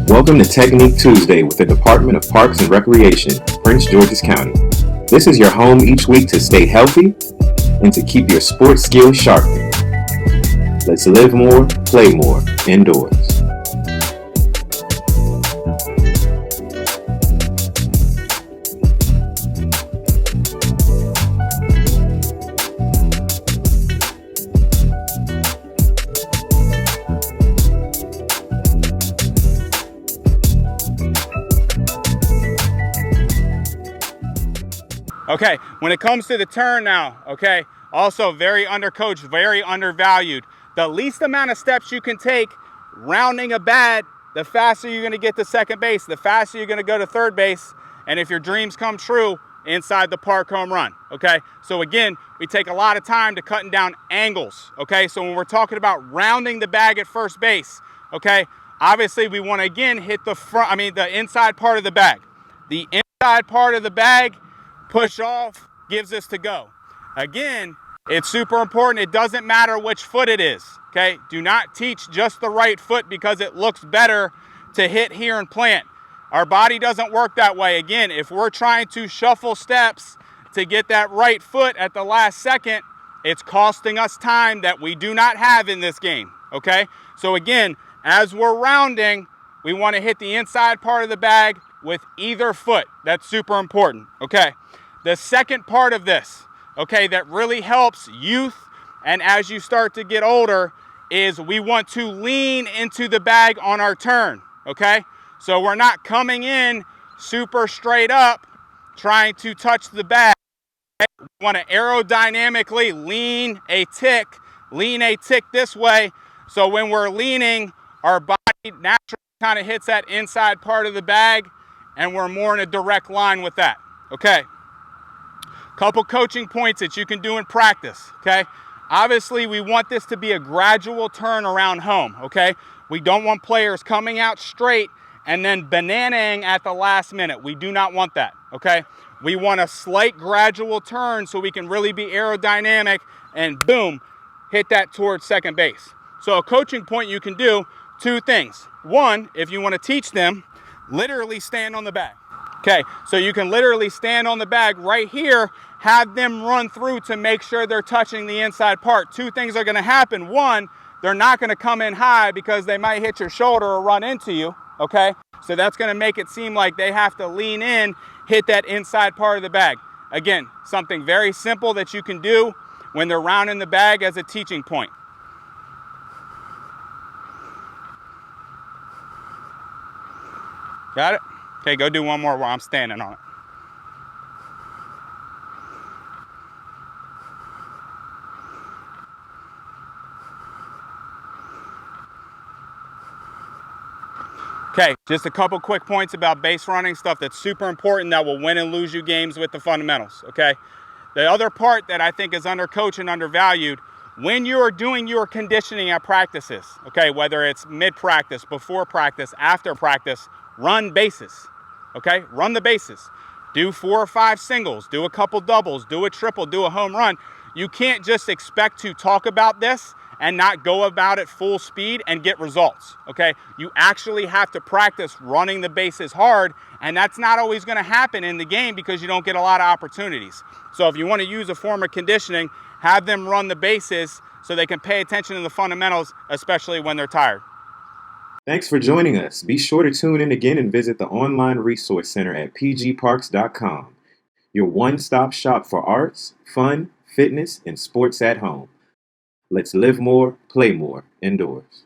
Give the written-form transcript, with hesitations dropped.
Welcome to Technique Tuesday with the Department of Parks and Recreation, Prince George's County. This is your home each week to stay healthy and to keep your sports skills sharpened. Let's live more, play more, indoors. Okay, when it comes to the turn now, okay, also very undercoached, very undervalued. The least amount of steps you can take rounding a bat, the faster you're gonna get to second base, the faster you're gonna go to third base, and if your dreams come true, inside the park home run, okay? So again, we take a lot of time to cutting down angles, okay? So when we're talking about rounding the bag at first base, okay, obviously we wanna again hit the inside part of the bag. The inside part of the bag, push off, gives us to go. Again, it's super important. It doesn't matter which foot it is, okay? Do not teach just the right foot because it looks better to hit here and plant. Our body doesn't work that way. Again, if we're trying to shuffle steps to get that right foot at the last second, it's costing us time that we do not have in this game, okay? So again, as we're rounding, we want to hit the inside part of the bag with either foot. That's super important, okay? The second part of this, okay, that really helps youth and as you start to get older is we want to lean into the bag on our turn, okay? So we're not coming in super straight up trying to touch the bag. We want to aerodynamically lean a tick this way. So when we're leaning, our body naturally kind of hits that inside part of the bag and we're more in a direct line with that, okay? Couple coaching points that you can do in practice, okay? Obviously, we want this to be a gradual turn around home, okay? We don't want players coming out straight and then bananaing at the last minute. We do not want that, okay? We want a slight gradual turn so we can really be aerodynamic and boom, hit that towards second base. So a coaching point you can do, two things. One, if you want to teach them, literally stand on the bag. Okay, so you can literally stand on the bag right here, have them run through to make sure they're touching the inside part. Two things are gonna happen. One, they're not gonna come in high because they might hit your shoulder or run into you, okay? So that's gonna make it seem like they have to lean in, hit that inside part of the bag. Again, something very simple that you can do when they're rounding the bag as a teaching point. Got it? Okay, go do one more while I'm standing on it. Okay, just a couple quick points about base running, stuff that's super important that will win and lose you games with the fundamentals, okay? The other part that I think is undercoached and undervalued, when you are doing your conditioning at practices, okay, whether it's mid-practice, before practice, after practice, run bases. Okay, run the bases. Do 4 or 5 singles, do a couple doubles, do a triple, do a home run. You can't just expect to talk about this and not go about it full speed and get results, okay? You actually have to practice running the bases hard, and that's not always gonna happen in the game because you don't get a lot of opportunities. So if you wanna use a form of conditioning, have them run the bases so they can pay attention to the fundamentals, especially when they're tired. Thanks for joining us. Be sure to tune in again and visit the online resource center at pgparks.com, your one-stop shop for arts, fun, fitness, and sports at home. Let's live more, play more, indoors.